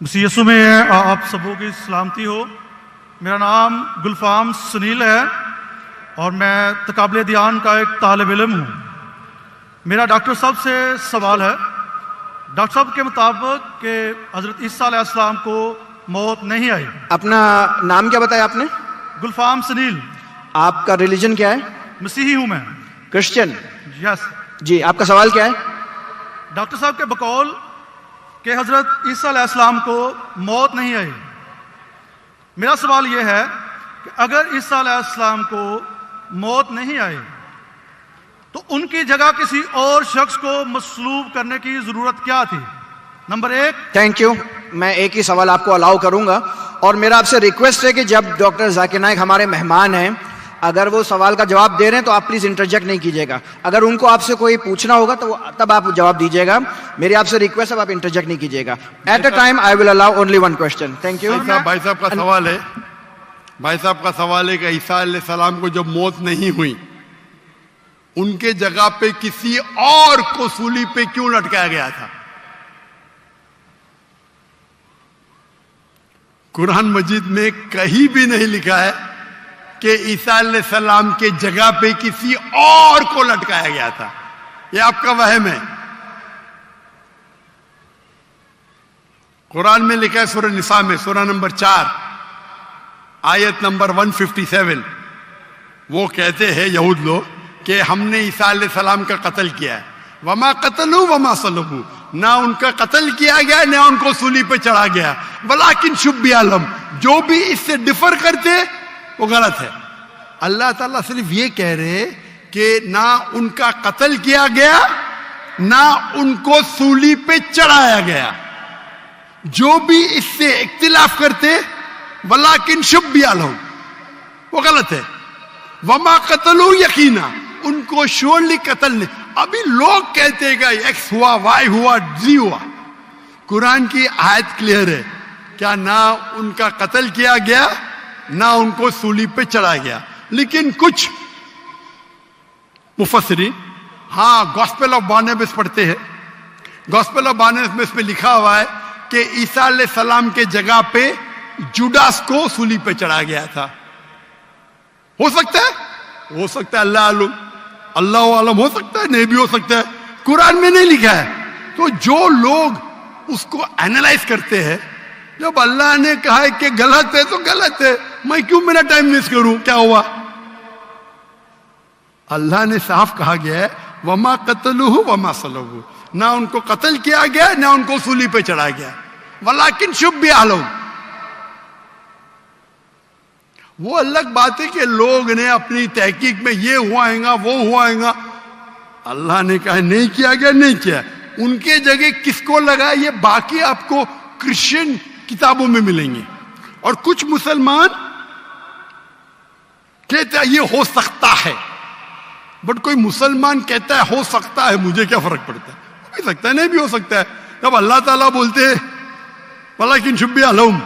मसीह यीशु में आप सबों की सलामती हो। मेरा नाम गुलफाम सुनील है और मैं तकाबले ध्यान का एक तालिब इल्म हूँ। मेरा डॉक्टर साहब से सवाल है, डॉक्टर साहब के मुताबिक कि हज़रत ईसा अलैहिस्सलाम को मौत नहीं आई। अपना नाम क्या बताया आपने? गुलफाम सुनील। आपका रिलीजन क्या है? मसीही हूँ मैं, क्रिश्चियन। यस जी, आपका सवाल क्या है? डॉक्टर साहब के बकौल कि हज़रत ईसा अलैहिस्सलाम को मौत नहीं आई। मेरा सवाल यह है कि अगर ईसा अलैहिस्सलाम को मौत नहीं आई तो उनकी जगह किसी और शख्स को मसलूब करने की ज़रूरत क्या थी? नंबर एक। Thank you. मैं एक ही सवाल आपको अलाउ करूंगा और मेरा आपसे रिक्वेस्ट है कि जब डॉक्टर जाकिर नाइक हमारे मेहमान हैं, अगर वो सवाल का जवाब दे रहे हैं तो आप प्लीज इंटरजेक्ट नहीं कीजिएगा। अगर उनको आपसे कोई पूछना होगा तो तब आप जवाब दीजिएगा। मेरी आपसे रिक्वेस्ट है, आप इंटरजेक्ट नहीं कीजिएगा। At a time I will allow only one question. Thank you. भाई साहब का सवाल है कि ईसा अलैहिस्सलाम को जब मौत नहीं हुई, उनके जगह पे किसी और को सूली पे क्यों लटकाया गया था? कुरान मजीद में कहीं भी नहीं लिखा है कि ईसा अलैहिस्सलाम के जगह पे किसी और को लटकाया गया था। यह आपका वहम है। कुरान में लिखा है सूरह निसा में, सूरह नंबर 4 आयत नंबर 157, वो कहते हैं यहूद लोग कि हमने ईसा अलैहिस्सलाम का कत्ल किया है। वमा कतलू वमा सलबू, ना उनका कत्ल किया गया ना उनको सूली पे चढ़ा गया। वलाकिन शुब्बिया लहुम, जो भी इससे डिफर करते वो गलत है। अल्लाह ताला सिर्फ ये कह रहे कि ना उनका कत्ल किया गया ना उनको सूली पे चढ़ाया गया। जो भी इससे इख्तिलाफ करते वलाकिन शुब्बिया लहुम, वो गलत है। वमा कतलू यकीना, उनको श्योरली कत्ल नहीं। अभी लोग कहते हैं कि एक्स हुआ, वाई हुआ, जी हुआ। कुरान की आयत क्लियर है, क्या ना उनका कत्ल किया गया ना उनको सूली पे चढ़ाया गया। लेकिन कुछ मुफस्सिरीन गॉस्पेल ऑफ बारनबास पढ़ते हैं। गॉस्पेल ऑफ बारनबास में लिखा हुआ है कि ईसा अलैहिस्सलाम के जगह पे जुडास को सूली पे चढ़ाया गया था। हो सकता है, अल्लाह आलम, हो सकता है, नहीं भी हो सकता है। कुरान में नहीं लिखा है। तो जो लोग उसको एनालाइज करते हैं, जब अल्लाह ने कहा है कि गलत है तो गलत है, मैं क्यों मेरा टाइम वेस्ट करूं? क्या हुआ? अल्लाह ने साफ कहा गया है वमा कतलूहु वमा सलबू, ना उनको कत्ल किया गया ना उनको सूली पे चढ़ाया गया। वलाकिन शुब्बिया लहुम, वो अलग बात है कि लोग ने अपनी तहकीक में ये हुआएगा वो हुआएगा। अल्लाह ने कहा नहीं किया गया, नहीं किया। उनके जगह किसको लगा, ये बाकी आपको क्रिश्चियन किताबों में मिलेंगे। और कुछ मुसलमान कहता है ये हो सकता है, बट कोई मुसलमान कहता है हो सकता है, मुझे क्या फर्क पड़ता है? हो भी सकता है, नहीं भी हो सकता है। जब अल्लाह ताला बोलते हैं वलाकिन शुब्बिया लहुम,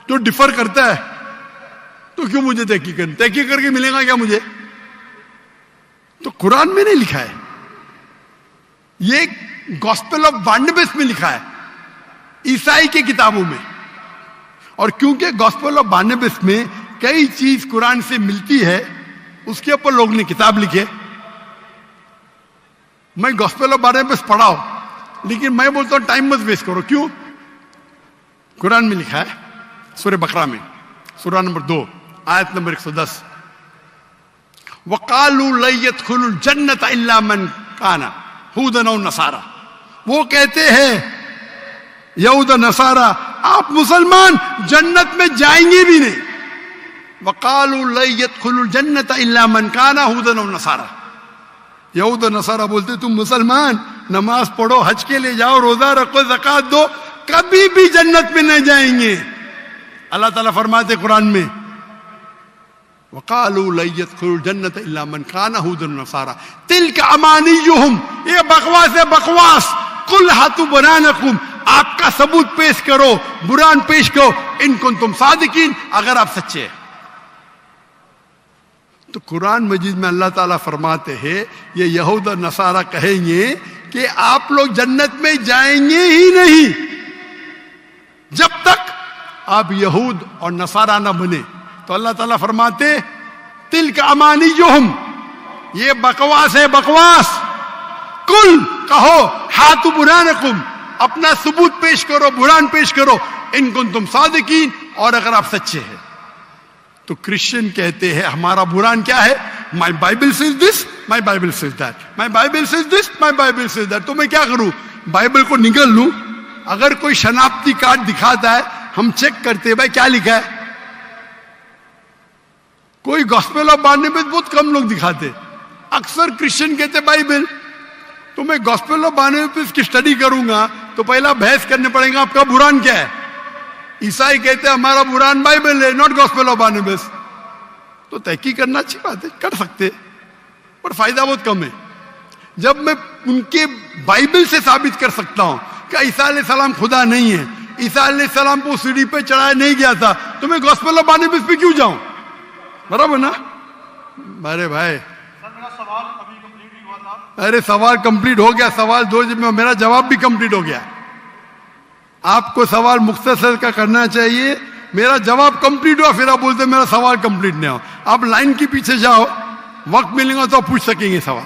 जो डिफर करता है तो क्यों मुझे तहकीक करके मिलेगा क्या मुझे? तो कुरान में नहीं लिखा है, ये गॉस्पेल ऑफ बारनबास में लिखा है, ईसाई की किताबों में। और क्योंकि गॉस्पेल ऑफ बारनबास में कई चीज कुरान से मिलती है, उसके ऊपर लोग ने किताब लिखे। मैं गॉस्पेल ऑफ बारनबास पढ़ाओ, लेकिन मैं बोलता हूं टाइम मत वेस्ट करो। क्यों? कुरान में लिखा है सूरह बकरा में, सूरह नंबर 2 आयत नंबर 110, वक़ालू ला यदखुलुल जन्नत इल्ला मन काना हुदन औ नसारा। वो कहते हैं यहूद नसारा, आप मुसलमान जन्नत में जाएंगे भी नहीं। वक़ालू ला यदखुलुल जन्नत इल्ला मन काना हुदन औ नसारा। यहूद नसारा बोलते तुम मुसलमान नमाज पढ़ो, हज के लिए जाओ, रोजा रखो, ज़कात दो, कभी भी जन्नत में नहीं जाएंगे। अल्लाह ताला फरमाते कुरान में वक़ालू ला यदखुलुल जन्नत इल्ला मन काना हुदन नसारा तिल्का अमानियुहुम, ये बकवास है, बकवास। कुल हातु बुरानकुम, आपका सबूत पेश करो, बुरान पेश करो, इन कुंतुम सादिकीन, अगर आप सच्चे हैं। तो कुरान मजीद में अल्लाह ताला फरमाते हैं ये यहूद और नसारा कहेंगे कि आप लोग जन्नत में जाएंगे ही नहीं। جب تک آپ یہود اور نصارہ نہ بنے. تو اللہ تعالیٰ فرماتے تلک امانیہم، یہ بکواس ہے، بکواس. کل کہو ہاتھ برہانکم، اپنا ثبوت پیش کرو، برہان پیش کرو، ان کنتم صادقین، اور اگر آپ سچے ہیں. تو کرسچن کہتے ہیں ہمارا برہان کیا ہے؟ My Bible says this, my Bible says that, my Bible says this, my Bible says that. تو میں کیا کروں؟ بائبل کو نگل لوں؟ اگر کوئی شناختی کارڈ دکھاتا ہے ہم چیک کرتے بھائی کیا لکھا ہے. کوئی گاسپل آف بارنیبس بہت کم لوگ دکھاتے، اکثر کرسچن کہتے بائبل. تو میں گاسپل آف بارنیبس کی اسٹڈی کروں گا تو پہلا بحث کرنے پڑے گا آپ کا برہان کیا ہے. عیسائی کہتے ہیں ہمارا برہان بائبل ہے، ناٹ گاسپل آف بارنیبس. تو تحقیق کرنا اچھی بات ہے، کر سکتے، پر فائدہ بہت کم ہے. جب میں ان کے بائبل سے ثابت کر سکتا ہوں کہ عیسیٰ علیہ السلام خدا نہیں ہے، عیسیٰ علیہ السلام کو سیڑھی پہ چڑھایا نہیں گیا تھا، تو میں گاسپل آف بارنیبس پہ کیوں جاؤں؟ برابر نا؟ ارے بھائی، میرا سوال ابھی کمپلیٹ نہیں ہوا تھا. ارے سوال کمپلیٹ ہو گیا، سوال دو میں میرا جواب بھی کمپلیٹ ہو گیا. آپ کو سوال مختصر کا کرنا چاہیے، میرا جواب کمپلیٹ ہوا، پھر آپ بولتے میرا سوال کمپلیٹ نہیں ہوا. آپ لائن کے پیچھے جاؤ، وقت ملے گا تو آپ پوچھ سکیں گے سوال.